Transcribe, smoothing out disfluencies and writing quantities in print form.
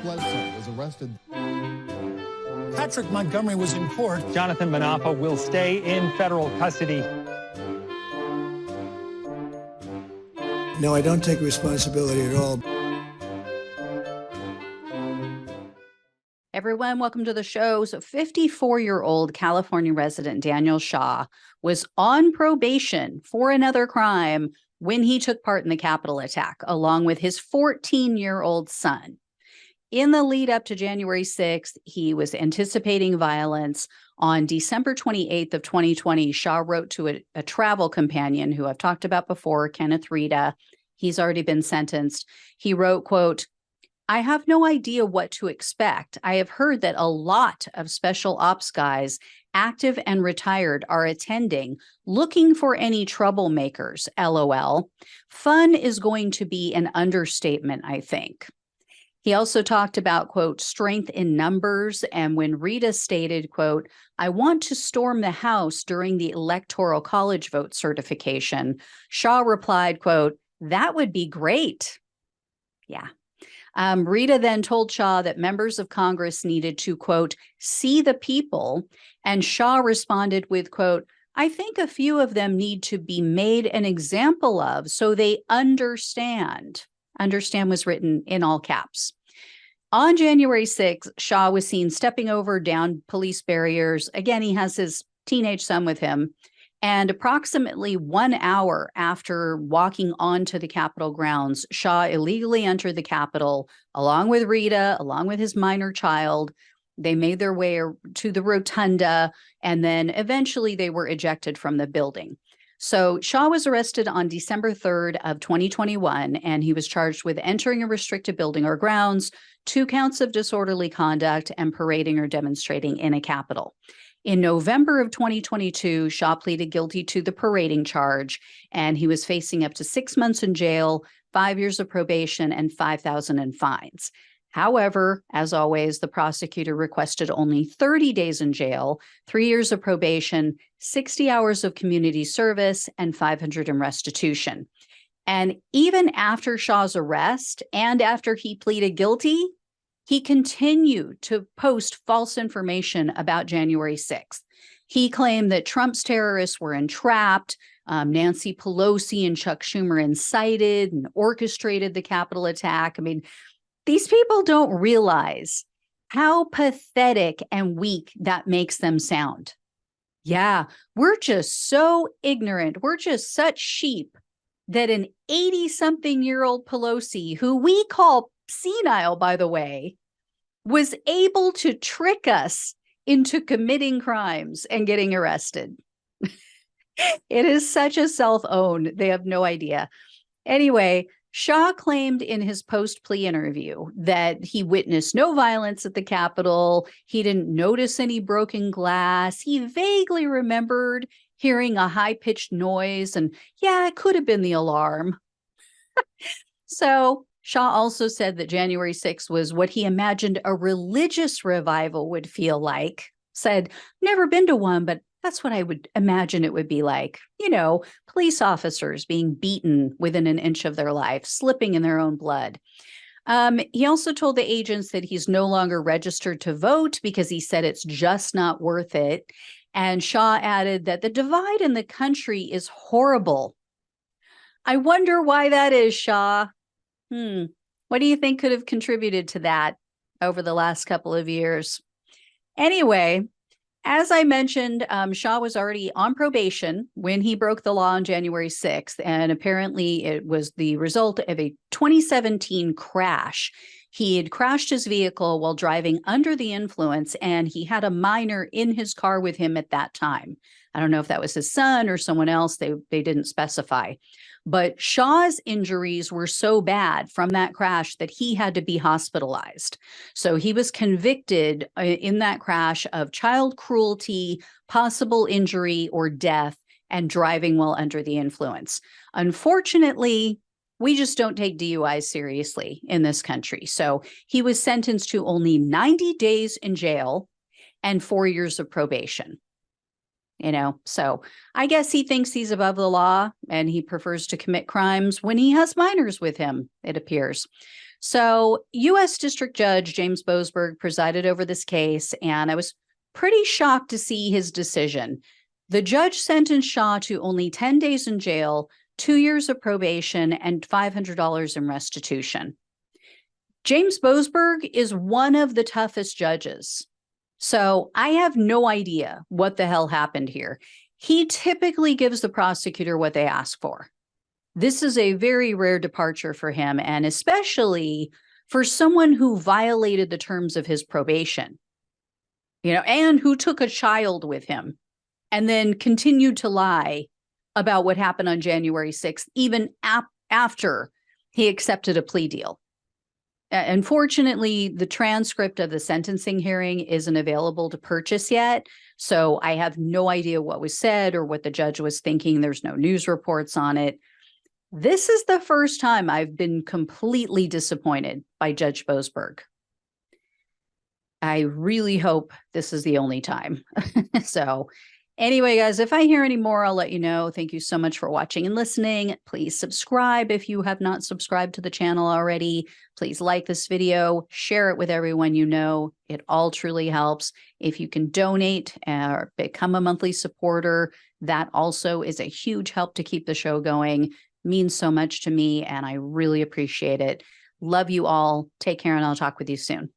Bledsoe was arrested. Patrick Montgomery was in court. Jonathan Manapa will stay in federal custody. No, I don't take responsibility at all. Everyone, welcome to the show. So 54-year-old California resident Daniel Shaw was on probation for another crime when he took part in the Capitol attack, along with his 14-year-old son. In the lead up to January 6th, he was anticipating violence. On December 28th of 2020, Shaw wrote to a travel companion who I've talked about before, Kenneth Rita. He's already been sentenced. He wrote, quote, "I have no idea what to expect. I have heard that a lot of special ops guys, active and retired, are attending, looking for any troublemakers, LOL. Fun is going to be an understatement, I think." He also talked about, quote, strength in numbers. And when Rita stated, quote, "I want to storm the House during the Electoral College vote certification," Shaw replied, quote, "That would be great." Yeah. Rita then told Shaw that members of Congress needed to, quote, "see the people." And Shaw responded with, quote, "I think a few of them need to be made an example of so they understand." Understand was written in all caps. On January 6th, Shaw was seen stepping over down police barriers. Again, he has his teenage son with him. And approximately 1 hour after walking onto the Capitol grounds, Shaw illegally entered the Capitol along with Rita, along with his minor child. They made their way to the rotunda, and then eventually they were ejected from the building. So Shaw was arrested on December 3rd of 2021, and he was charged with entering a restricted building or grounds, 2 counts of disorderly conduct, and parading or demonstrating in a Capitol. In November of 2022, Shaw pleaded guilty to the parading charge, and he was facing up to 6 months in jail, 5 years of probation, and $5,000 in fines. However, as always, the prosecutor requested only 30 days in jail, 3 years of probation, 60 hours of community service, and $500 in restitution. And even after Shaw's arrest and after he pleaded guilty, he continued to post false information about January 6th. He claimed that Trump's terrorists were entrapped, Nancy Pelosi and Chuck Schumer incited and orchestrated the Capitol attack. I mean, these people don't realize how pathetic and weak that makes them sound. Yeah, we're just so ignorant. We're just such sheep that an 80-something-year-old Pelosi, who we call senile, by the way, was able to trick us into committing crimes and getting arrested. It is such a self-own. They have no idea. Anyway, Shaw claimed in his post-plea interview that he witnessed no violence at the Capitol. He didn't notice any broken glass. He vaguely remembered hearing a high-pitched noise, and yeah, it could have been the alarm. So Shaw also said that January 6th was what he imagined a religious revival would feel like. Said, "Never been to one, but that's what I would imagine it would be like. You know, police officers being beaten within an inch of their life, slipping in their own blood." He also told the agents that he's no longer registered to vote because he said it's just not worth it. And Shaw added that the divide in the country is horrible. I wonder why that is, Shaw. What do you think could have contributed to that over the last couple of years? Anyway, as I mentioned, Shaw was already on probation when he broke the law on January 6th, and apparently it was the result of a 2017 crash. He had crashed his vehicle while driving under the influence, and he had a minor in his car with him at that time. I don't know if that was his son or someone else. They didn't specify. But Shaw's injuries were so bad from that crash that he had to be hospitalized. So he was convicted in that crash of child cruelty, possible injury or death, and driving while under the influence. Unfortunately, we just don't take DUIs seriously in this country. So he was sentenced to only 90 days in jail and 4 years of probation. So I guess he thinks he's above the law and he prefers to commit crimes when he has minors with him, it appears. So, U.S. District Judge James Boasberg presided over this case, and I was pretty shocked to see his decision. The judge sentenced Shaw to only 10 days in jail, 2 years of probation, and $500 in restitution. James Boasberg is one of the toughest judges. So I have no idea what the hell happened here. He typically gives the prosecutor what they ask for. This is a very rare departure for him, and especially for someone who violated the terms of his probation, and who took a child with him and then continued to lie about what happened on January 6th, even after he accepted a plea deal. Unfortunately, the transcript of the sentencing hearing isn't available to purchase yet, so I have no idea what was said or what the judge was thinking. There's no news reports on it. This is the first time I've been completely disappointed by Judge Boasberg. I really hope this is the only time. So anyway, guys, if I hear any more, I'll let you know. Thank you so much for watching and listening. Please subscribe if you have not subscribed to the channel already. Please like this video, share it with everyone you know. It all truly helps. If you can donate or become a monthly supporter, that also is a huge help to keep the show going. Means so much to me, and I really appreciate it. Love you all. Take care, and I'll talk with you soon.